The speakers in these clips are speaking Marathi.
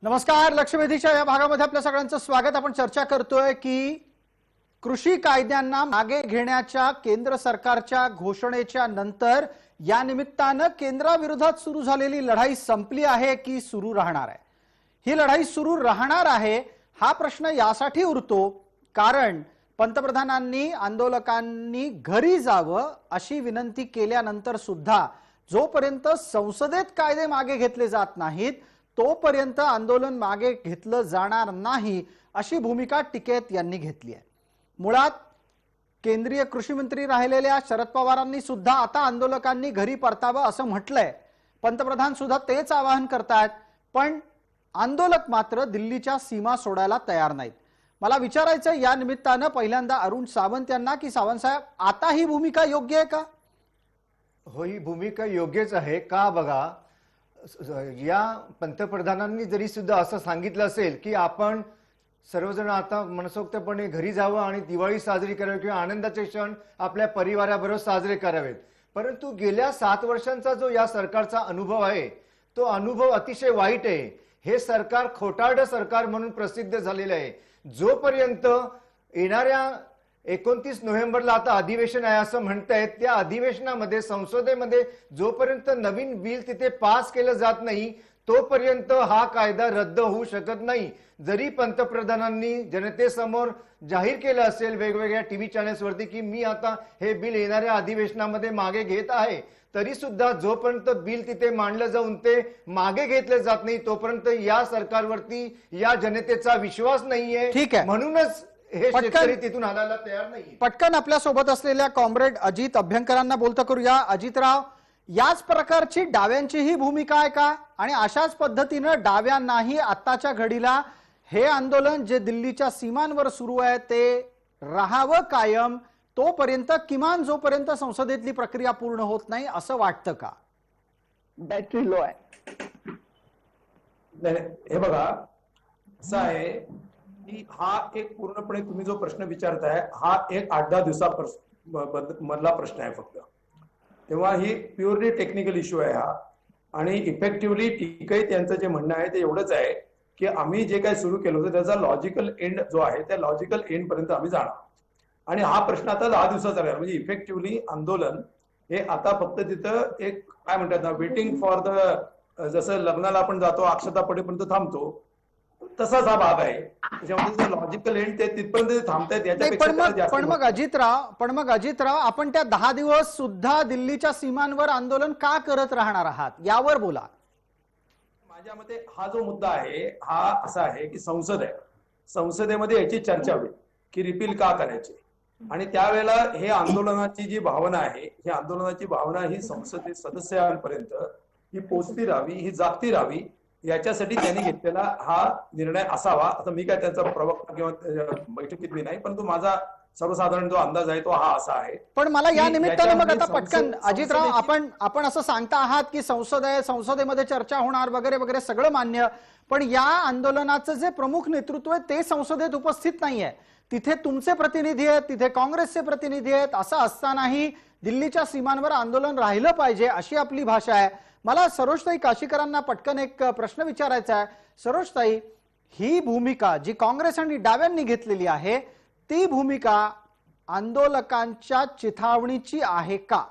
नमस्कार. लक्षवेधीच्या या भागामध्ये आपल्या सगळ्यांचं स्वागत. आपण चर्चा करतोय की कृषी कायद्यांना मागे घेण्याच्या केंद्र सरकारच्या घोषणेच्या नंतर या निमित्तानं केंद्राविरोधात सुरू झालेली लढाई संपली आहे की सुरू राहणार आहे. ही लढाई सुरू राहणार आहे हा प्रश्न यासाठी उरतो कारण पंतप्रधानांनी आंदोलकांनी घरी जावं अशी विनंती केल्यानंतर सुद्धा जोपर्यंत संसदेत कायदे मागे घेतले जात नाहीत तोपर्यंत आंदोलन मागे घेतलं जाणार नाही अशी भूमिका टिकैत यांनी घेतली आहे. मुळात केंद्रीय कृषी मंत्री राहिलेल्या शरद पवारांनी सुद्धा आता आंदोलकांनी घरी परतावं असं म्हटलंय. पंतप्रधान सुद्धा तेच आवाहन करतात, पण आंदोलक मात्र दिल्लीच्या सीमा सोडायला तयार नाहीत. मला विचारायचं या निमित्तानं पहिल्यांदा अरुण सावंत यांना की सावंत साहेब, आता ही भूमिका योग्य आहे का? हो, ही भूमिका योग्यच आहे का? बघा, या पंतप्रधानांनी जरी सुद्धा असं सांगितलं असेल की आपण सर्वजण आता मनसोक्तपणे घरी जावं आणि दिवाळी साजरी करावी किंवा आनंदाचे क्षण आपल्या परिवाराबरोबर साजरे करावेत, परंतु गेल्या 7 वर्षांचा जो या सरकारचा अनुभव आहे तो अनुभव अतिशय वाईट आहे. हे सरकार खोटारडं सरकार म्हणून प्रसिद्ध झालेलं आहे. जोपर्यंत येणाऱ्या 29 नोव्हेंबरला आता अधिवेशन आहे असं म्हणतायत, त्या अधिवेशनामध्ये संसदेमध्ये जोपर्यंत नवीन बिल तिथे पास केलं जात नाही तोपर्यंत हा कायदा रद्द होऊ शकत नाही. जरी पंतप्रधानांनी जनतेसमोर जाहीर केलं असेल वेगवेगळ्या टीव्ही चॅनल्सवरती की मी आता हे बिल येणाऱ्या अधिवेशनामध्ये मागे घेत आहे, तरी सुद्धा जोपर्यंत बिल तिथे मांडलं जाऊन ते मागे घेतलं जात नाही तोपर्यंत या सरकारवरती या जनतेचा विश्वास नाहीये. ठीक आहे, म्हणूनच हे शेतकरी तिथून हलायला तयार नाही. पटकन आपल्या सोबत असलेल्या कॉम्रेड अजित अभ्यंकरांना बोलतो करूया. अजितराव, याच प्रकारची डाव्यांची ही भूमिका आहे का? आणि अशाच पद्धतीनं डाव्यांनाही आत्ताच्या घडीला हे आंदोलन जे दिल्लीच्या सीमांवर सुरू आहे ते राहावं कायम तोपर्यंत, किमान जोपर्यंत संसदेतली प्रक्रिया पूर्ण होत नाही, असं वाटतं का? बॅटरी लो आहे. हे बघा, असं आहे की हा एक पूर्णपणे तुम्ही जो प्रश्न विचारताय हा एक 8-10 दिवसामधला प्रश्न आहे फक्त. तेव्हा ही प्युअरली टेक्निकल इश्यू आहे हा. आणि इफेक्टिव्हली टिकैत यांचं जे म्हणणं आहे ते एवढंच आहे की आम्ही जे काही सुरू केलं होतं त्याचा लॉजिकल एंड जो आहे त्या लॉजिकल एंड पर्यंत आम्ही जाणार. आणि हा प्रश्न आता 10 दिवसाचा आहे. म्हणजे इफेक्टिव्हली आंदोलन हे आता फक्त तिथं एक काय म्हणतात ना, वेटिंग फॉर द, जसं लग्नाला आपण जातो अक्षता पडेपर्यंत थांबतो तसाच हा भाग आहे. त्याच्यामध्ये लॉजिकल एंड ते तिथपर्यंत थांबतायत. पण मग अजितराव आपण त्या 10 दिवस सुद्धा दिल्लीच्या सीमांवर आंदोलन का करत राहणार आहात यावर बोला. माझ्या मते हा जो मुद्दा आहे हा असा आहे की संसद आहे, संसदेमध्ये याची चर्चा होईल की रिपील का करायची. आणि त्यावेळेला हे आंदोलनाची जी भावना आहे, ही आंदोलनाची भावना ही संसदेत सदस्यांपर्यंत ही पोचती राहावी, ही जागती राहावी, याच्यासाठी त्यांनी घेतलेला हा निर्णय असावा. आता मी काय त्याचा प्रवक्ता किंवा बैठकीत मी नाही, परंतु माझा सर्वसाधारण जो अंदाज आहे तो हा असा आहे. पण मला या निमित्तानं मग आता पटकन अजितराव, आपण असं सांगता आहात की संसद आहे, संसदेमध्ये चर्चा होणार वगैरे वगैरे सगळं मान्य, पण या आंदोलनाचं जे प्रमुख नेतृत्व आहे ते संसदेत उपस्थित नाहीये. तिथे तुमचे प्रतिनिधी आहेत, तिथे काँग्रेसचे प्रतिनिधी आहेत. असं असतानाही दिल्लीच्या सीमांवर आंदोलन राहिलं पाहिजे अशी आपली भाषा आहे. मला सरोजताई काशीकरांना पटकन एक प्रश्न विचारायचा आहे. सरोजताई, ही भूमिका जी काँग्रेस आणि डाव्यांनी घेतलेली आहे ती भूमिका आंदोलकांच्या चिथावणीची आहे का?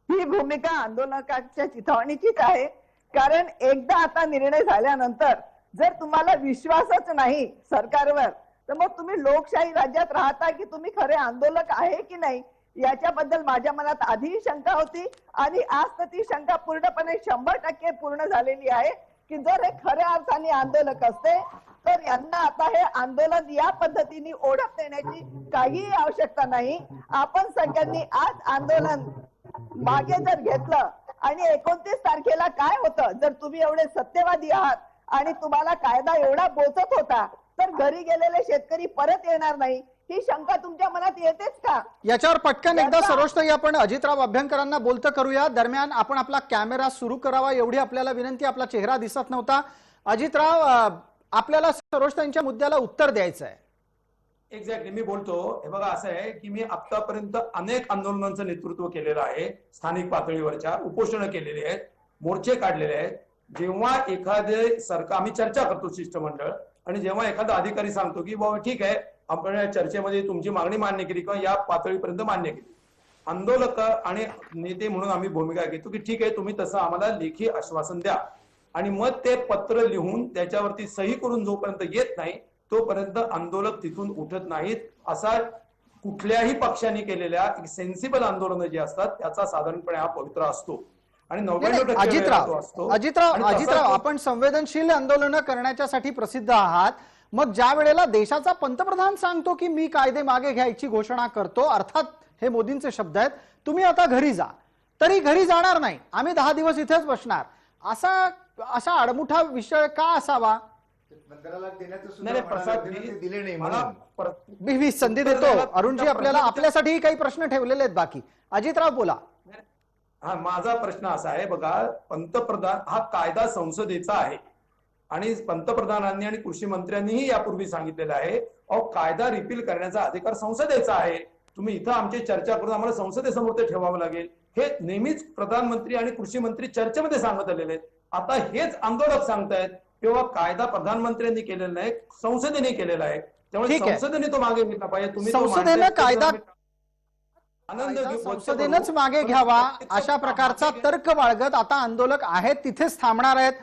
ही भूमिका आंदोलकांच्या चिथावणीचीच आहे. कारण एकदा आता निर्णय झाल्यानंतर जर तुम्हाला विश्वासच नाही सरकारवर तर मग तुम्ही लोकशाही राज्यात राहता की तुम्ही खरे आंदोलक आहे की नाही याच्याबद्दल माझ्या मनात आधीही शंका होती आणि आज तर ती शंका पूर्णपणे 100% पूर्ण झालेली आहे की जर हे खऱ्या अर्थाने आंदोलक असते तर यांना आता हे आंदोलन या पद्धतीने ओढत देण्याची काहीही आवश्यकता नाही. आपण सगळ्यांनी आज आंदोलन मागे जर घेतलं आणि 29 तारखेला काय होतं, जर तुम्ही एवढे सत्यवादी आहात आणि तुम्हाला कायदा एवढा बोचत होता तर घरी गेलेले शेतकरी परत येणार नाही ही शंका तुमच्या मनात येतेच का? याच्यावर पटकन एकदा सरोजताई आपण अजितराव अभ्यंकरांना बोलतं करूया. दरम्यान आपण आपला कॅमेरा सुरू करावा एवढी आपल्याला विनंती. आपला चेहरा दिसत नव्हता. अजितराव, आपल्याला सरोजताईंच्या मुद्द्याला उत्तर द्यायचं आहे. एक्झॅक्टली मी बोलतो. हे बघा, असं आहे की मी आतापर्यंत अनेक आंदोलनांचं नेतृत्व केलेलं आहे. स्थानिक पातळीवरच्या उपोषण केलेले आहेत, मोर्चे काढलेले आहेत. जेव्हा एखादे सरकार, आम्ही चर्चा करतो शिष्टमंडळ, आणि जेव्हा एखादा अधिकारी सांगतो की बाबा ठीक आहे, आपण या चर्चेमध्ये तुमची मागणी मान्य केली किंवा या पातळीपर्यंत मान्य केली, आंदोलक आणि नेते म्हणून आम्ही भूमिका घेतो की ठीक आहे, तुम्ही तसं आम्हाला लेखी आश्वासन द्या, आणि मग ते पत्र लिहून त्याच्यावरती सही करून जोपर्यंत येत नाही तोपर्यंत आंदोलक तिथून उठत नाहीत. असा कुठल्याही पक्षाने केलेल्या सेन्सिबल आंदोलनं जी असतात त्याचा साधारणपणे हा पवित्र असतो. आणि 99% वेळा तो अजितराव असतो. अजितराव आणि तसा अजितराव तो- आपण संवेदनशील आंदोलनं करण्याच्यासाठी प्रसिद्ध आहात. मग ज्या वेळेला देशाचा पंतप्रधान सांगतो की मी कायदे मागे घ्यायची घोषणा करतो, अर्थात हे मोदींचे शब्द आहेत, तुम्ही आता घरी जा, तरी घरी जाणार नाही, आम्ही 10 दिवस इथेच बसणार, असा आडमुठा विषय का असावा? 15 लाख देण्याचं सुद्धा नाही, प्रसाद म्हणाले होते, जी- ते दिले नाही मला म्हणून. परत- मी संधी देतो. अरुणजी, आपल्याला आपल्यासाठी काही प्रश्न ठेवलेले आहेत बाकी. अजितराव बोला. हा, माझा प्रश्न असा आहे बघा, पंतप्रधान हा कायदा संसदेचा आहे आणि पंतप्रधानांनी आणि कृषी मंत्र्यांनीही यापूर्वी सांगितलेलं आहे, अहो कायदा रिपील करण्याचा अधिकार संसदेचा आहे, तुम्ही इथं आमची चर्चा करून आम्हाला संसदेसमोर ते ठेवावं लागेल, हे नेहमीच प्रधानमंत्री आणि कृषी मंत्री चर्चेमध्ये सांगत आलेले आहेत. आता हेच आंदोलक सांगतायत तेव्हा कायदा प्रधानमंत्र्यांनी केलेला नाही, संसदेने केलेला आहे, त्यामुळे ठीक आहे. संसदेने तो मागे घेतला पाहिजे. तुम्ही तो संसदेनं मांडताय, कायदा आनंद घेऊ- संसदेनंच मागे घ्यावा अशा प्रकारचा तर्क बाळगत आता आंदोलक आहेत तिथेच थांबणार आहेत.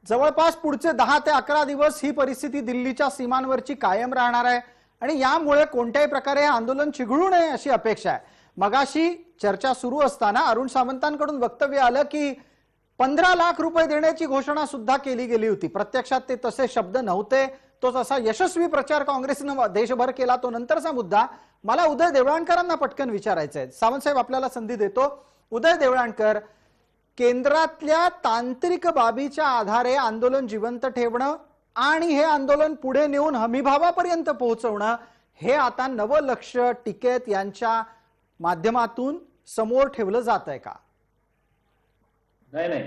जवळपास पुढचे 10 ते 11 दिवस ही परिस्थिती दिल्लीच्या सीमांवरची कायम राहणार आहे आणि यामुळे कोणत्याही प्रकारे हे आंदोलन चिघळू नये अशी अपेक्षा आहे. मगाशी चर्चा सुरू असताना अरुण सावंतांकडून वक्तव्य आलं की 15 लाख रुपये देण्याची घोषणा सुद्धा केली गेली होती. प्रत्यक्षात ते तसे शब्द नव्हते. तो तसा यशस्वी प्रचार काँग्रेसनं देशभर केला, तो नंतरचा मुद्दा. मला उदय देवळाणकरांना पटकन विचारायचं आहे. सावंत साहेब, आपल्याला संधी देतो. उदय देवळाणकर, केंद्रातल्या तांत्रिक बाबीच्या आधारे आंदोलन जिवंत ठेवणं आणि हे आंदोलन पुढे नेऊन हमीभावापर्यंत पोहोचवणं, हे आता नवं लक्ष टिकेत यांच्या माध्यमातून समोर ठेवलं जात आहे का? नाही,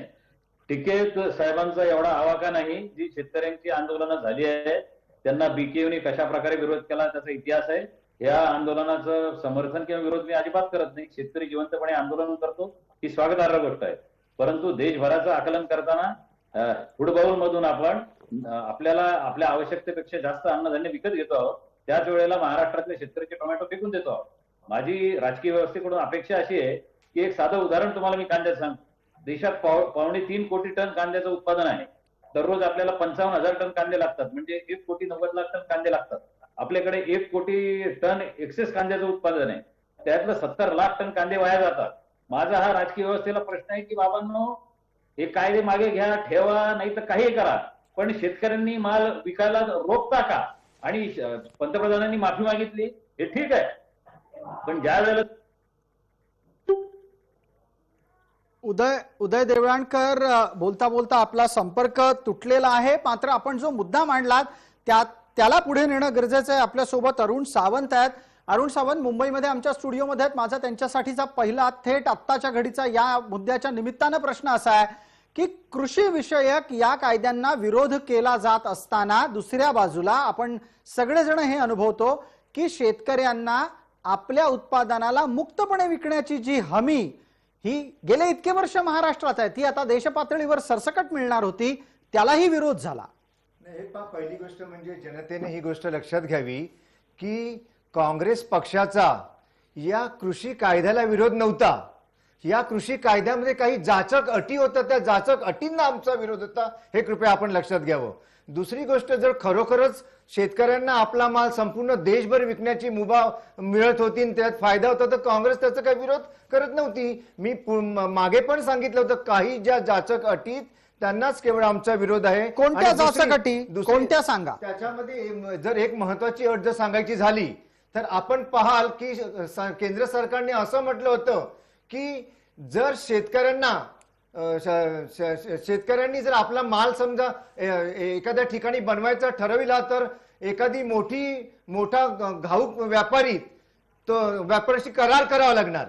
टिकेत साहेबांचा एवढा आवाका नाही. जी शेतकऱ्यांची आंदोलनं झाली आहे त्यांना बीकेयूने कशा प्रकारे विरोध केला त्याचा इतिहास आहे. या आंदोलनाचं समर्थन किंवा विरोध मी अजिबात करत नाही. शेतकरी जिवंतपणे आंदोलन करतो ही स्वागतार्ह गोष्ट आहे, परंतु देशभराचं आकलन करताना फूड बाउल मधून आपण आपल्याला आपल्या आवश्यकतेपेक्षा जास्त अन्नधान्य विकत घेतो आहोत, त्याच वेळेला महाराष्ट्रातले शेतकऱ्याचे टोमॅटो फेकून देतो आहोत. माझी राजकीय व्यवस्थेकडून अपेक्षा अशी आहे की एक साधं उदाहरण तुम्हाला मी कांद्याचं सांगतो. देशात 2.25 कोटी टन कांद्याचं उत्पादन आहे. दररोज आपल्याला 55,000 टन कांदे लागतात, म्हणजे 1,90,00,000 टन कांदे लागतात. आपल्याकडे 1 कोटी टन एक्सेस कांद्याचं उत्पादन आहे, त्यातलं 70 लाख टन कांदे वाया जातात. माझा हा राजकीय व्यवस्थेला प्रश्न आहे की बाबांनो, हे कायदे मागे घ्या, ठेवा, नाही तर काही करा, पण शेतकऱ्यांनी माल विकायला रोखता का? आणि पंतप्रधानांनी माफी मागितली, हे ठीक आहे, पण ज्या वेळेला उदय देवळाणकर, बोलता बोलता आपला संपर्क तुटलेला आहे, मात्र आपण जो मुद्दा मांडलात त्याला पुढे नेणं गरजेचं आहे. आपल्यासोबत अरुण सावंत आहेत. अरुण सावंत मुंबईमध्ये आमच्या स्टुडिओमध्ये आहेत. माझा त्यांच्यासाठीचा पहिला थेट आत्ताच्या घडीचा या मुद्द्याच्या निमित्तानं प्रश्न असा आहे की कृषी विषयक या कायद्यांना विरोध केला जात असताना दुसऱ्या बाजूला आपण सगळेजण हे अनुभवतो की शेतकऱ्यांना आपल्या उत्पादनाला मुक्तपणे विकण्याची जी हमी ही गेले इतके वर्ष महाराष्ट्रात आहे, ती आता देशपातळीवर सरसकट मिळणार होती, त्यालाही विरोध झाला. नाही, पहिली गोष्ट म्हणजे जनतेने ही गोष्ट लक्षात घ्यावी की काँग्रेस पक्षाचा या कृषी कायद्याला विरोध नव्हता. या कृषी कायद्यामध्ये काही जाचक अटी होत्या, त्या जाचक अटींना आमचा विरोध होता, हे कृपया आपण लक्षात घ्यावं. दुसरी गोष्ट, जर खरोखरच शेतकऱ्यांना आपला माल संपूर्ण देशभर विकण्याची मुभा मिळत होती आणि त्यात फायदा होता तर काँग्रेस त्याचा काही विरोध करत नव्हती. मी मागे पण सांगितलं होतं, काही ज्या जाचक अटी त्यांनाच केवळ आमचा विरोध आहे. कोणत्या आणि जाचक अटी? कोणत्या सांगा? त्याच्यामध्ये जर एक महत्वाची अट जर सांगायची झाली तर आपण पाहाल की केंद्र सरकारने असं म्हटलं होतं की जर शेतकऱ्यांनी जर आपला माल समजा एखाद्या ठिकाणी बनवायचा ठरविला तर एखादी मोठा घाऊक व्यापारी तो व्यापाऱ्याशी करार करावा लागणार.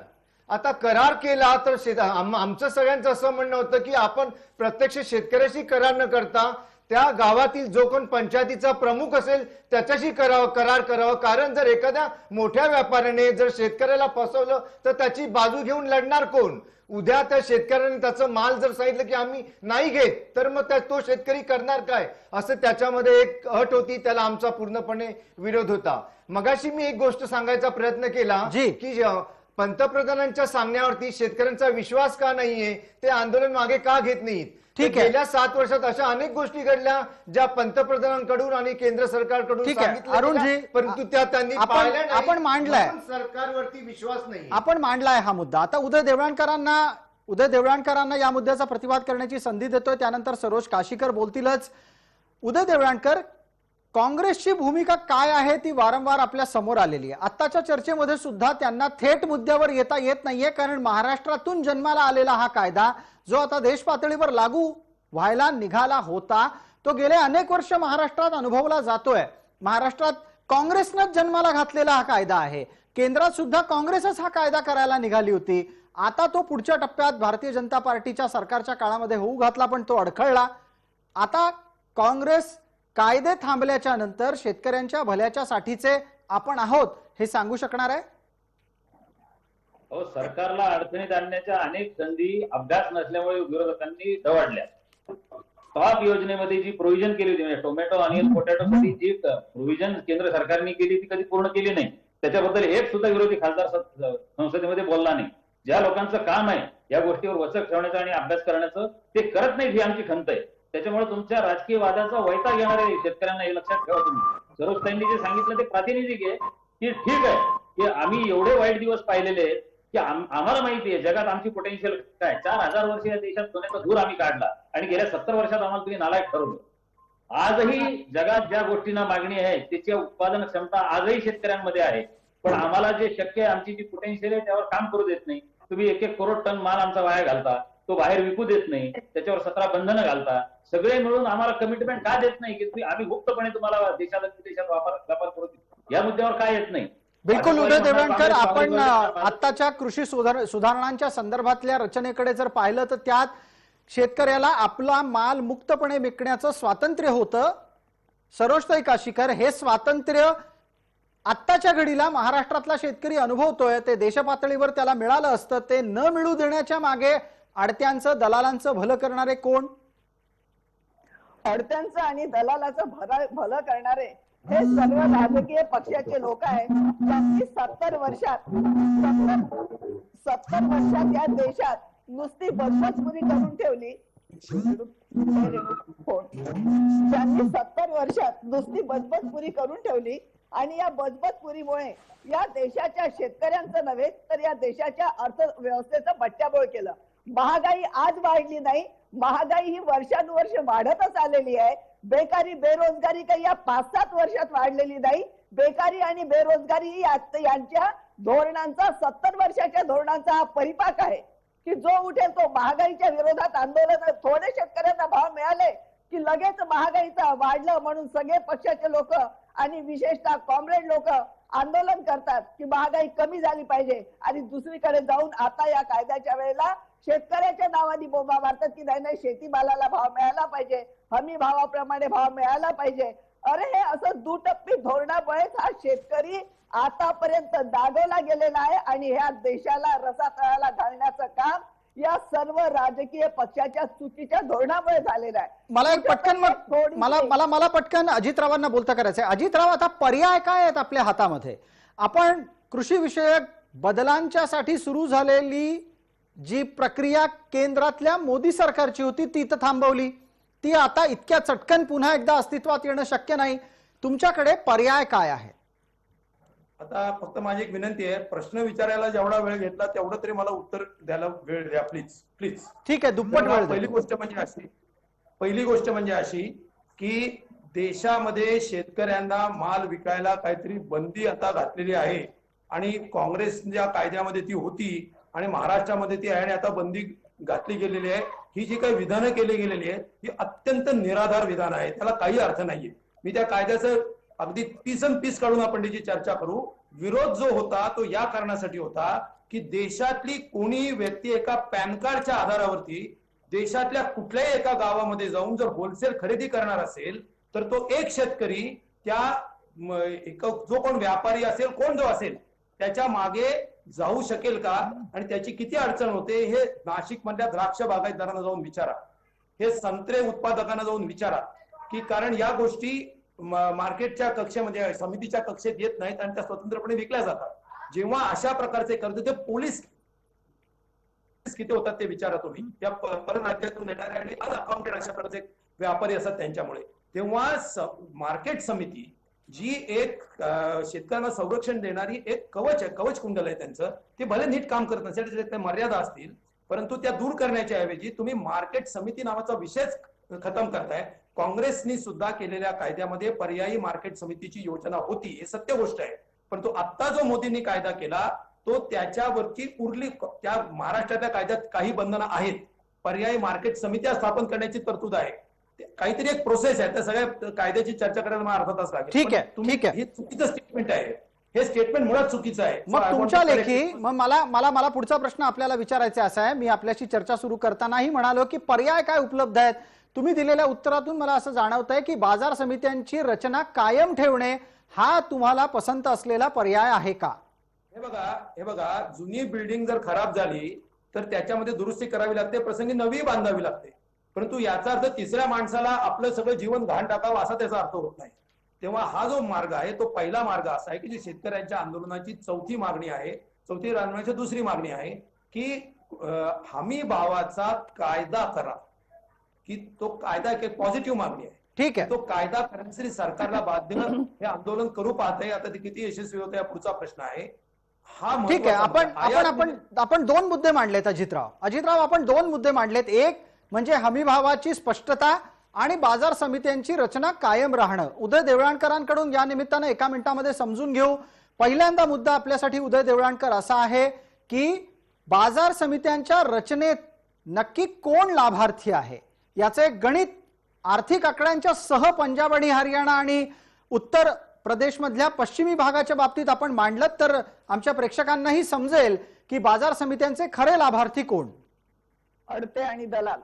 आता करार केला तर आमचं सगळ्यांचं असं म्हणणं होतं की आपण प्रत्यक्ष शेतकऱ्याशी करार न करता त्या गावातील जो कोण पंचायतीचा प्रमुख असेल त्याच्याशी करार करावा. कारण जर एखाद्या मोठ्या व्यापाऱ्याने जर शेतकऱ्याला फसवलं तर त्याची बाजू घेऊन लढणार कोण? उद्या त्या शेतकऱ्याने त्याचं माल जर सांगितलं की आम्ही नाही घेत, तर मग तो शेतकरी करणार काय, असं त्याच्यामध्ये एक अट होती, त्याला आमचा पूर्णपणे विरोध होता. मगाशी मी एक गोष्ट सांगायचा प्रयत्न केला की पंतप्रधानांच्या सांगण्यावरती शेतकऱ्यांचा विश्वास का नाहीये, ते आंदोलन मागे का घेत नाहीत. ठीक आहे. गेल्या 7 वर्षात अशा अनेक गोष्टी घडल्या ज्या पंतप्रधानांकडून आणि केंद्र सरकारकडून ठीक आहे. सांगितल्या अरुणजी, गेल्या, परंतु त्या त्यांनी आपण- पाळल्या नाही. आपण मांडलाय. म्हणून सरकारवरती विश्वास नाही. आपण मांडलाय हा मुद्दा. आता उदय देवळाणकरांना या मुद्द्याचा प्रतिवाद करण्याची संधी देतोय, त्यानंतर सरोज काशीकर बोलतीलच. उदय देवळाणकर, काँग्रेसची भूमिका काय आहे ती वारंवार आपल्या समोर आलेली आहे. आत्ताच्या चर्चेमध्ये सुद्धा त्यांना थेट मुद्द्यावर येता येत नाहीये, कारण महाराष्ट्रातून जन्माला आलेला हा कायदा जो आता देश पातळीवर लागू व्हायला निघाला होता, तो गेले अनेक वर्ष महाराष्ट्रात अनुभवला जातोय. महाराष्ट्रात काँग्रेसनंच जन्माला घातलेला हा कायदा आहे. केंद्रात सुद्धा काँग्रेसच हा कायदा करायला निघाली होती. आता तो पुढच्या टप्प्यात भारतीय जनता पार्टीच्या सरकारच्या काळामध्ये होऊ घातला, पण तो अडखळला. आता काँग्रेस कायदे थांबल्याच्या नंतर शेतकऱ्यांच्या भल्याच्या साठीचे आपण आहोत हे सांगू शकणार आहे? हो, सरकारला अडचणीत आणण्याच्या अनेक संधी अभ्यास नसल्यामुळे विरोधकांनी दवाडल्या. टॉप योजनेमध्ये जी प्रोव्हिजन केली होती, म्हणजे टोमॅटो, अनियन, पोटॅटोसाठी जी प्रोव्हिजन केंद्र सरकारने केली ती कधी पूर्ण केली नाही. त्याच्याबद्दल एक सुद्धा विरोधी खासदार संसदेमध्ये बोलला नाही. ज्या लोकांचं काम आहे या गोष्टीवर वचक ठेवण्याचं आणि अभ्यास करण्याचं, ते करत नाहीत ही आमची खंत आहे. त्याच्यामुळे तुमच्या राजकीय वादाचा वैताग येणार आहे शेतकऱ्यांना, हे लक्षात ठेवा तुम्ही. सरोजताईंनी जे सांगितलं ते प्रातिनिधिक आहे की ठीक आहे की आम्ही एवढे वाईट दिवस पाहिलेले आहेत की आम्हाला माहिती आहे जगात आमची पोटेन्शियल काय. 4000 वर्ष या देशात सोन्याचा धूर आम्ही काढला आणि गेल्या 70 वर्षात आम्हाला तुम्ही नालायक ठरवलं. आजही जगात ज्या गोष्टींना मागणी आहे त्याची उत्पादन क्षमता आजही शेतकऱ्यांमध्ये आहे, पण आम्हाला जे शक्य आहे, आमची जी पोटेन्शियल आहे त्यावर काम करू देत नाही. तुम्ही 1-1 करोड टन माल आमचा वाया घालता, तो बाहेर विकू देत नाही, त्याच्यावर 17 बंधनं घालता. सगळे मिळून आम्हाला कमिटमेंट का देत नाही की आम्ही मुक्तपणे तुम्हाला देशात व्यापार करू देऊ, या मुद्द्यावर काय येत नाही. बिलकुल उदय देवळाणकर, आपण आत्ताच्या कृषी सुधारणांच्या संदर्भातल्या रचनेकडे जर पाहिलं तर त्यात शेतकऱ्याला आपला माल मुक्तपणे विकण्याचं स्वातंत्र्य होतं. सरोजताई काशीकर, हे स्वातंत्र्य आत्ताच्या घडीला महाराष्ट्रातला शेतकरी अनुभवतोय. ते देशपातळीवर त्याला मिळालं असतं, ते न मिळू देण्याच्या मागे आडत्यांचं, दलालांचं भलं करणारे कोण? अडत्यांचं आणि दलालाचं भलं करणारे हे सर्व राजकीय पक्षाचे लोक आहेत, ज्यांनी 70 वर्षात या देशात नुसती बचतपुरी करून ठेवली. ज्यांनी 70 वर्षात नुसती बचतपुरी करून ठेवली आणि या बचतपुरीमुळे या देशाच्या शेतकऱ्यांचं नव्हे तर या देशाच्या अर्थव्यवस्थेचं बट्ट्याबोळ केलं. महागाई आज वाढली नाही, महागाई ही वर्षानुवर्ष वाढतच आलेली आहे. बेकारी, बेरोजगारी काही या 5-7 वर्षात वाढलेली नाही. बेकारी आणि बेरोजगारी यांच्या धोरणांचा, 70 वर्षाच्या धोरणांचा हा परिपाक आहे की जो उठेल तो महागाईच्या विरोधात आंदोलन. थोडे शेतकऱ्यांना भाव मिळाले की लगेच महागाईचा वाढलं म्हणून सगळे पक्षाचे लोक आणि विशेषतः कॉम्रेड लोक आंदोलन करतात की महागाई कमी झाली पाहिजे, आणि दुसरीकडे जाऊन आता या कायद्याच्या वेळेला शेतकऱ्याच्या नावाने बोंबा मारतात की नाही शेतीमालाला भाव मिळाला पाहिजे, हमी भावाप्रमाणे भाव मिळाला पाहिजे. अरे हे असं दुटप्पी धोरणामुळेच हा शेतकरी आतापर्यंत दागवला गेलेला आहे आणि ह्या देशाला रसातळाला घालण्याचं काम या सर्व राजकीय पक्षाच्या चुकीच्या धोरणामुळे झालेलं आहे. मला एक पटकन मला पटकन अजितरावांना बोलता करायचंय. अजितराव, आता पर्याय काय आहेत आपल्या हातामध्ये? आपण कृषी विषयक बदलांच्या साठी सुरू झालेली जी प्रक्रिया केंद्रातल्या मोदी सरकारची होती ती तर थांबवली, ती आता इतक्या चटकन पुन्हा एकदा अस्तित्वात येणं शक्य नाही. तुमच्याकडे पर्याय काय आहे? आता फक्त माझी एक विनंती आहे, प्रश्न विचारायला जेवढा वेळ घेतला तेवढं तरी मला उत्तर द्यायला वेळ द्या प्लीज प्लीज. ठीक आहे, दुप्पट वेळ. पहिली गोष्ट म्हणजे अशी की देशामध्ये शेतकऱ्यांना माल विकायला काहीतरी बंदी आता घातलेली आहे आणि काँग्रेसच्या कायद्यामध्ये ती होती आणि महाराष्ट्रामध्ये ती आहे आणि आता बंदी घातली गेलेली आहे. ही जी काही विधानं केली गेलेली आहेत ही अत्यंत निराधार विधान आहे, त्याला काही अर्थ नाहीये. मी त्या कायद्याचं अगदी पीस काढून आपण त्याची चर्चा करू. विरोध जो होता तो या कारणासाठी होता की देशातली कोणी व्यक्ती एका पॅन कार्डच्या आधारावरती देशातल्या कुठल्याही एका गावामध्ये जाऊन जर होलसेल खरेदी करणार असेल तर तो एक शेतकरी त्या जो कोण व्यापारी असेल, कोण जो असेल, त्याच्या मागे जाऊ शकेल का आणि त्याची किती अडचण होते हे नाशिक मधल्या द्राक्ष बागायतदारांना जाऊन विचारा, हे संत्रे उत्पादकांना जाऊन विचारा, की कारण या गोष्टी मार्केटच्या कक्षेमध्ये समितीच्या कक्षेत येत नाहीत आणि त्या स्वतंत्रपणे विकल्या जातात. जेव्हा अशा प्रकारचे कर्ज ते पोलीस किती होतात ते विचारा तुम्ही, त्या परराज्यातून येणारे आणि अनअकाउंटेड अशा प्रकारचे व्यापारी असतात त्यांच्यामुळे. तेव्हा मार्केट समिती जी एक शेतकऱ्यांना संरक्षण देणारी एक कवच आहे, कवच कुंडल आहे त्यांचं, ते भले नीट काम करत नसेल, त्याच्या मर्यादा असतील, परंतु त्या दूर करण्याच्या ऐवजी तुम्ही मार्केट समिती नावाचा विषयच खतम करताय. काँग्रेसनी सुद्धा केलेल्या कायद्यामध्ये पर्यायी मार्केट समितीची योजना होती, हे सत्य गोष्ट आहे, परंतु आता जो मोदींनी कायदा केला तो त्याच्यावरची उरली, त्या महाराष्ट्रातल्या कायद्यात काही बंधनं आहेत, पर्यायी मार्केट समित्या स्थापन करण्याची तरतूद आहे, काहीतरी एक प्रोसेस आहे, त्या सगळ्या कायद्याची चर्चा करायला मला अर्धा तास लागेल. ठीक आहे, ठीक आहे. हे चुकीचं स्टेटमेंट आहे, हे स्टेटमेंट मुळात चुकीचं आहे. मग तुमच्या लेखी मग मला पुढचा प्रश्न आपल्याला विचारायचा असा आहे, मी आपल्याशी चर्चा सुरू करतानाही म्हणालो की पर्याय काय उपलब्ध आहेत. तुम्ही दिलेल्या उत्तरातून मला असं जाणवत आहे की बाजार समित्यांची रचना कायम ठेवणे हा तुम्हाला पसंत असलेला पर्याय आहे का? हे बघा, जुनी बिल्डिंग जर खराब झाली तर त्याच्यामध्ये दुरुस्ती करावी लागते, प्रसंगी नवी बांधावी लागते, परंतु याचा अर्थ तिसऱ्या माणसाला आपलं सगळं जीवन घाण टाकावं असा त्याचा अर्थ होत नाही. तेव्हा हा जो मार्ग आहे तो पहिला मार्ग असा आहे की जी शेतकऱ्यांच्या आंदोलनाची चौथी मागणी आहे, चौथी आंदोलनाची दुसरी मागणी आहे की हमी भावाचा कायदा करा, की तो कायदा एक पॉझिटिव्ह मागणी आहे. ठीक आहे, तो कायदा करण्यासाठी सरकारला बाध्य हे आंदोलन करू पाहतंय. आता ते किती यशस्वी होतं या पुढचा प्रश्न आहे. हा ठीक आहे, आपण दोन मुद्दे मांडलेत अजितराव, आपण दोन मुद्दे मांडलेत. एक म्हणजे हमी भावाची स्पष्टता आणि बाजार समित्यांची रचना कायम राहणं. उदय देवळाणकरांकडून या निमित्तानं एका मिनिटामध्ये समजून घेऊ. पहिल्यांदा मुद्दा आपल्यासाठी उदय देवळाणकर असा आहे की बाजार समित्यांच्या रचनेत नक्की कोण लाभार्थी आहे याचं एक गणित आर्थिक आकड्यांच्या सह पंजाब आणि हरियाणा आणि उत्तर प्रदेशमधल्या पश्चिमी भागाच्या बाबतीत आपण मांडलं तर आमच्या प्रेक्षकांनाही समजेल की बाजार समित्यांचे खरे लाभार्थी कोण. अडते आणि दलाल.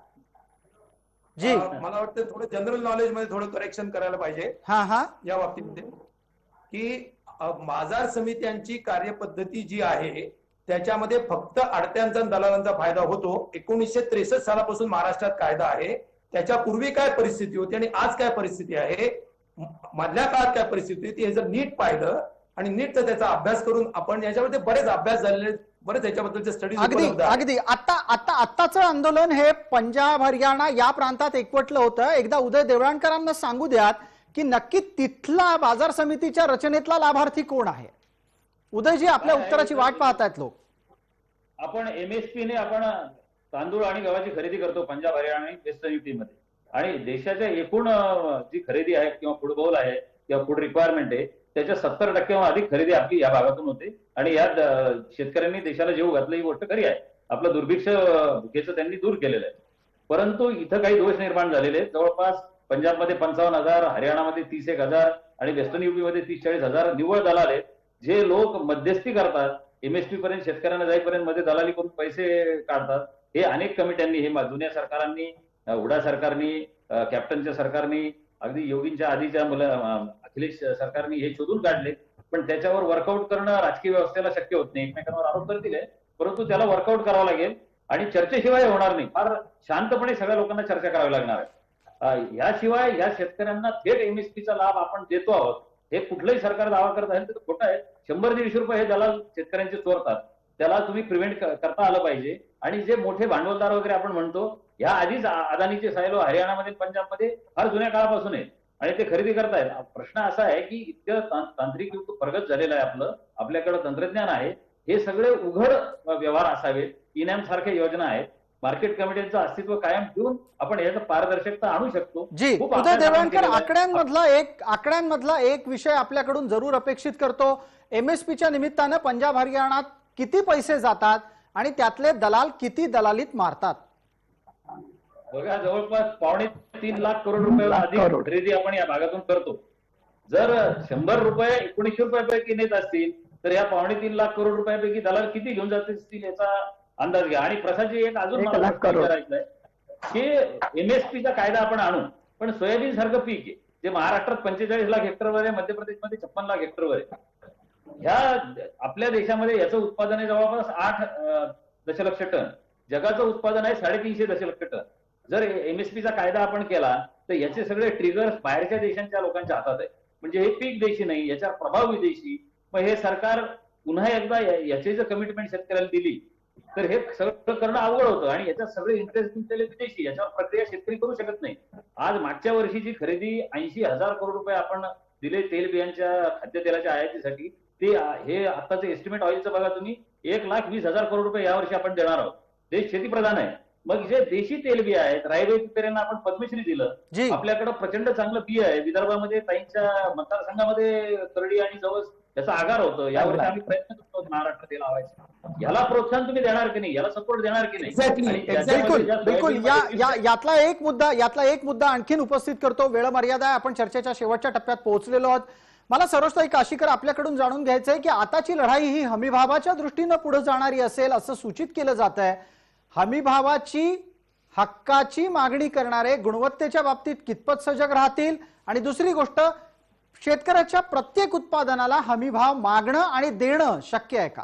जी मला वाटतं थोडं जनरल नॉलेज मध्ये थोडं करेक्शन करायला पाहिजे या बाबतीमध्ये, की बाजार समित्यांची कार्यपद्धती जी आहे त्याच्यामध्ये फक्त अडत्यांचा आणि दलालांचा फायदा होतो. 1963 सालापासून महाराष्ट्रात कायदा आहे. त्याच्या पूर्वी काय परिस्थिती होती आणि आज काय परिस्थिती आहे, मधल्या काळात काय परिस्थिती होती, हे जर नीट पाहिलं आणि नीट त्याचा अभ्यास करून आपण याच्यामध्ये बरेच अभ्यास झालेले, बरेच याच्याबद्दलचे स्टडीज अगदी आत्ताचं आंदोलन हे पंजाब हरियाणा या प्रांतात एकवटलं होतं. एकदा उदय देवळाणकरांना सांगू द्यात की नक्की तिथला बाजार समितीच्या रचनेतला लाभार्थी कोण आहे. उदयजी आपल्या उत्तराची वाट पाहतायत लोक. आपण MSP ने आपण तांदूळ आणि गव्हाची खरेदी करतो पंजाब हरियाणा आणि वेस्टर्न युपीमध्ये, आणि देशाच्या एकूण जी खरेदी आहे किंवा फूड बाउल आहे किंवा फूड रिक्वायरमेंट आहे त्याच्या 70% अधिक खरेदी आपली या भागातून होते. आणि यात शेतकऱ्यांनी देशाला जीव घातलं ही गोष्ट खरी आहे. आपलं दुर्भिक्ष भुकेचं त्यांनी दूर केलेलं आहे. परंतु इथं काही दोष निर्माण झालेले आहेत. जवळपास पंजाबमध्ये 55,000, हरियाणामध्ये 31,000 आणि वेस्टर्न युपीमध्ये 30-40,000 निव्वळ दलाल आहेत, जे लोक मध्यस्थी करतात. MSP पर्यंत शेतकऱ्यांना जाईपर्यंत मध्ये दलाली करून पैसे काढतात. हे अनेक कमिट्यांनी, हे जुन्या सरकारांनी, हुडा सरकारनी, कॅप्टनच्या सरकारनी, अगदी योगींच्या आधीच्या अखिलेश सरकारनी हे शोधून काढले. पण त्याच्यावर वर्कआउट करणं राजकीय व्यवस्थेला शक्य होत नाही. एकमेकांवर आरोप करतील, परंतु त्याला वर्कआउट करावं लागेल आणि चर्चेशिवाय होणार नाही. फार शांतपणे सगळ्या लोकांना चर्चा करावी लागणार आहे. याशिवाय या शेतकऱ्यांना थेट MSPचा लाभ आपण देतो आहोत हे कुठलंही सरकार दावा करत आहे तर खोटं आहे. 100-150 रुपये हे दलाल शेतकऱ्यांचे चोरतात, त्याला तुम्ही प्रिव्हेंट करता आलं पाहिजे. आणि जे मोठे भांडवलदार वगैरे आपण म्हणतो, या आधीच अदानीचे सायलो हरियाणामध्ये पंजाबमध्ये फार जुन्या काळापासून आहे आणि ते खरेदी करतायत. प्रश्न असा आहे की इतकं तांत्रिक युग प्रगत झालेलं आहे, आपल्याकडे तंत्रज्ञान आहे, हे सगळे उघड व्यवहार असावेत. इनाम सारख्या योजना आहेत, मार्केट कमिटीचं अस्तित्व कायम ठेवून आपण याचं पारदर्शकता आणू शकतो. जी उदय देवळाणकर, आकड्यांमधला एक विषय आपल्याकडून जरूर अपेक्षित करतो. MSPच्या निमित्तानं पंजाब हरियाणात किती पैसे जातात आणि त्यातले दलाल किती दलालीत मारतात? बघा, जवळपास 2.25 लाख करोड रुपये अधिक खरेदी आपण या भागातून करतो. जर 100 रुपये 1900 रुपयापैकी नेत असतील तर या 2.25 लाख करोड रुपयापैकी दलाल किती घेऊन जात असतील याचा अंदाज घ्या. आणि प्रसादजी एक अजून मला विचारायचं आहे की MSPचा कायदा आपण आणू, पण सोयाबीन सारखं पीक आहे जे महाराष्ट्रात 45 लाख हेक्टरवर आहे, मध्य प्रदेशमध्ये 56 लाख हेक्टरवर आहे, ह्या आपल्या देशामध्ये याचं उत्पादन आहे जवळपास 8 दशलक्ष टन, जगाचं उत्पादन आहे 350 दशलक्ष टन. जर एमएसपीचा कायदा आपण केला तर याचे सगळे ट्रिगर्स बाहेरच्या देशांच्या लोकांच्या हातात आहे. म्हणजे हे पीक देशी नाही, याचा प्रभाव विदेशी. मग हे सरकार पुन्हा एकदा याची जर कमिटमेंट शेतकऱ्याला दिली तर हे सगळं करणं अवघड होतं आणि याच्यात सगळे इंटरेस्ट गुंतलेले विदेशी, याच्यावर प्रक्रिया शेतकरी करू शकत नाही. आज मागच्या वर्षीची खरेदी 80,000 करोड रुपये आपण दिले तेलबियांच्या खाद्यतेलाच्या आयातीसाठी. ते हे आताचं एस्टिमेट ऑइलचं बघा तुम्ही, 1,20,000 करोड रुपये यावर्षी आपण देणार आहोत. देश शेतीप्रधान आहे. मग जे देशी तेलबिया आहेत, रायबाई तुपेऱ्यांना आपण पद्मश्री दिलं. जी. आपल्याकडे प्रचंड चांगलं बी आहे. विदर्भामध्ये ताईंच्या मतदारसंघामध्ये करडी आणि जवस याचा आगार होतं. यावर्षी आम्ही प्रयत्न करतो महाराष्ट्र तेल लावायचा. याला प्रोत्साहन तुम्ही देणार की नाही, याला सपोर्ट देणार की नाही? Exactly. आणि त्याच्यामध्ये ज्या बिलकुल सोयाबीनमध्ये यातला एक मुद्दा आणखीन उपस्थित करतो. वेळ मर्यादा आहे, आपण चर्चेच्या शेवटच्या टप्प्यात पोहोचलेलो आहोत. मला सरोजताई काशीकर आपल्याकडून जाणून घ्यायचं आहे की आताची लढाई ही हमीभावाच्या दृष्टीनं पुढे जाणारी असेल असं सूचित केलं जात आहे. हमीभावाची हक्काची मागणी करणारे गुणवत्तेच्या बाबतीत कितपत सजग राहतील, आणि दुसरी गोष्ट, शेतकऱ्याच्या प्रत्येक उत्पादनाला हमीभाव मागणं आणि देणं शक्य आहे का?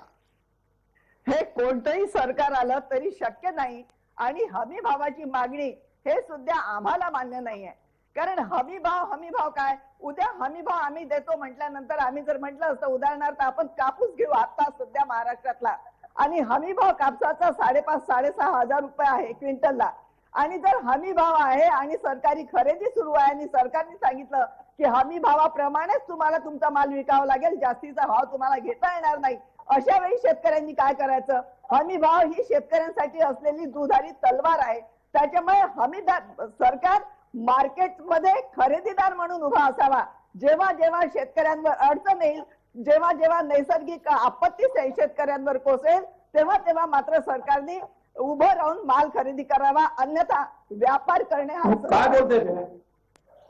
हे कोणतंही सरकार आलं तरी शक्य नाही. आणि हमी भावाची मागणी हे सुद्धा आम्हाला मान्य नाहीये. कारण हमी भाव काय, उद्या हमी भाव आम्ही देतो म्हटल्यानंतर आम्ही जर म्हटलं असतं उदाहरणार्थ आपण कापूस घेऊ आता सध्या महाराष्ट्रातला, आणि हमी भाव कापसाचा 5,500-6,500 हजार रुपये आहे क्विंटलला, आणि जर हमी भाव आहे आणि सरकारी खरेदी सुरू आहे आणि सरकारने सांगितलं की हमी भावाप्रमाणेच तुम्हाला तुमचा माल विकावा लागेल, जास्तीचा भाव तुम्हाला घेता येणार नाही, अशा वेळी शेतकऱ्यांनी काय करायचं? हमी भाव ही शेतकऱ्यांसाठी असलेली दुधारी तलवार आहे. त्याच्यामुळे हमीदार सरकार मार्केटमध्ये खरेदीदार म्हणून उभा असावा. जेव्हा जेव्हा शेतकऱ्यांवर अडचण येईल, जेव्हा जेव्हा नैसर्गिक आपत्ती शेतकऱ्यांवर कोसेल, तेव्हा तेव्हा मात्र सरकारने उभं राहून माल खरेदी करावा. अन्यथा व्यापार करणे हा काय बोलते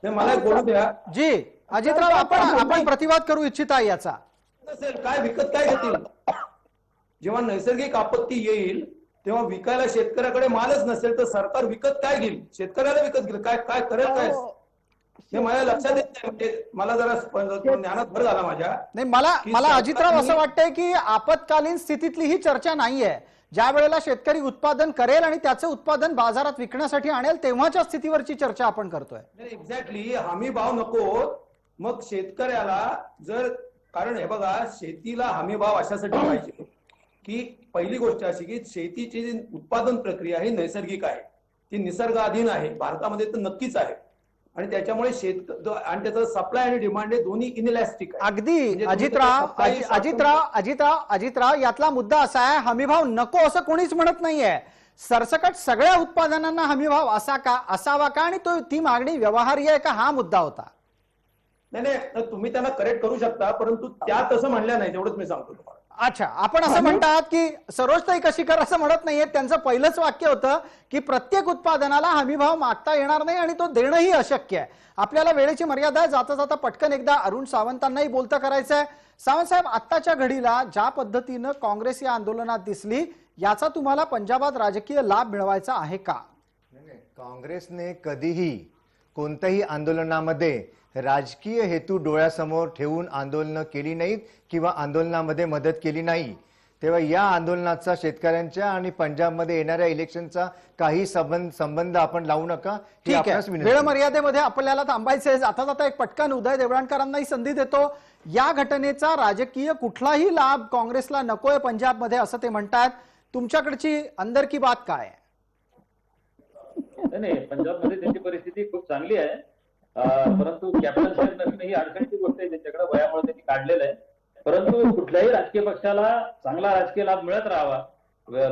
ते मला एक बोलू द्या. जी अजितराव, आपण प्रतिवाद करू इच्छिता याचा? नसेल काय विकत काय घेतील? जेव्हा नैसर्गिक आपत्ती येईल तेव्हा विकायला शेतकऱ्याकडे मालच नसेल तर सरकार विकत काय घेईल? शेतकऱ्याला विकत घेईल काय? काय करेल काय? हे माझ्या लक्षात येत नाही. म्हणजे मला जरा ज्ञानात भर झाला माझ्या. नाही, मला अजितराव असं वाटतंय की आपत्कालीन स्थितीतली ही चर्चा नाहीये. ज्या वेळेला शेतकरी उत्पादन करेल आणि त्याचं उत्पादन बाजारात विकण्यासाठी आणेल तेव्हाच्या स्थितीवरची चर्चा आपण करतोय. एक्झॅक्टली. हमी भाव नको. मग शेतकऱ्याला जर, कारण हे बघा, शेतीला हमी भाव अशासाठी पाहिजे की पहिली गोष्ट अशी की शेतीची जी उत्पादन प्रक्रिया ही नैसर्गिक आहे, ती निसर्गाधीन आहे, भारतामध्ये तर नक्कीच आहे. आणि त्याच्यामुळे आणि त्याचं सप्लाय आणि डिमांड हे दोन्ही इनइलॅस्टिक आहे. अगदी म्हणजे अजितराव, यातला मुद्दा असा आहे, हमीभाव नको असं कोणीच म्हणत नाहीये. सरसकट सगळ्या उत्पादनांना हमीभाव असावा का, आणि ती मागणी व्यवहार्य आहे का, हा मुद्दा होता. नाही, तुम्ही त्यांना करेक्ट करू शकता, परंतु त्या तसं म्हणल्या नाही, तेवढंच मी सांगतो तुम्हाला. अच्छा, आपण असं म्हणतात की सरोजताई काशीकर असं म्हणत नाहीये. त्यांचं पहिलंच वाक्य होतं की प्रत्येक उत्पादनाला हमीभाव मागता येणार नाही आणि तो देणंही अशक्य आहे. आपल्याला वेळेची मर्यादा आहे. जाता जाता पटकन एकदा अरुण सावंतांनाही बोलतं करायचं आहे. सावंत साहेब, आत्ताच्या घडीला ज्या पद्धतीनं काँग्रेस या आंदोलनात दिसली, याचा तुम्हाला पंजाबात राजकीय लाभ मिळवायचा आहे का? काँग्रेसने कधीही कोणत्याही आंदोलनामध्ये राजकीय हेतू डोळ्यासमोर ठेवून आंदोलनं केली नाहीत किंवा आंदोलनामध्ये मदत केली नाही. तेव्हा या आंदोलनाचा शेतकऱ्यांच्या आणि पंजाबमध्ये येणाऱ्या इलेक्शनचा काही संबंध आपण लावू नका. ठीक आहे, वेळ मर्यादेमध्ये आपल्याला थांबायचंय. जाता जाता एक पटकन उदय देवळणकरांनाही संधी देतो. या घटनेचा राजकीय कुठलाही लाभ काँग्रेसला नकोय पंजाबमध्ये असं ते म्हणतात. तुमच्याकडची अंदरकी बात काय आहे? नाही, पंजाबमध्ये त्यांची परिस्थिती खूप चांगली आहे. परंतु कॅप्टन साहेब नवीन ही अडचणीची गोष्ट आहे, त्यांच्याकडे वयामुळे त्यांनी काढलेलं आहे. परंतु कुठल्याही राजकीय पक्षाला चांगला राजकीय लाभ मिळत राहावा,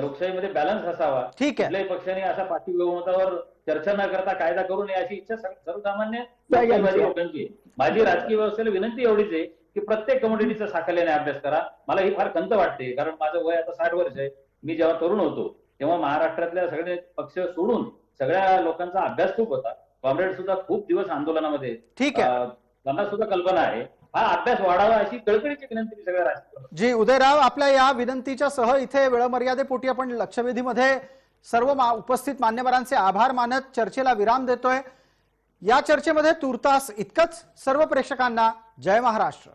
लोकशाहीमध्ये बॅलन्स असावा. ठीक आहे, कुठल्याही पक्षाने अशा पाठी बहुमतावर चर्चा न करता कायदा करू नये अशी इच्छा सर्वसामान्य लोकांची आहे. माझी राजकीय व्यवस्थेला विनंती एवढीच आहे की प्रत्येक कमोडिटीचा साकल्याने अभ्यास करा. मला ही फार खंत वाटते, कारण माझं वय आता 60 वर्ष आहे. मी जेव्हा तरुण होतो तेव्हा महाराष्ट्रातल्या सगळे पक्ष सोडून सगळ्या लोकांचा अभ्यास खूप होता. कॉम्रेड सुद्धा खूप दिवस आंदोलनामध्ये. ठीक आहे, त्यांना सुद्धा कल्पना आहे. हा अभ्यास वाढावा अशी कळकळीची विनंती सगळ्या राजकीय. जी उदयराव, आपल्या या विनंतीच्या सह इथे वेळमर्यादेपोटी आपण लक्षवेधीमध्ये सर्व उपस्थित मान्यवरांचे आभार मानत चर्चेला विराम देतोय. या चर्चेमध्ये तुर्तास इतकंच. सर्व प्रेक्षकांना जय महाराष्ट्र.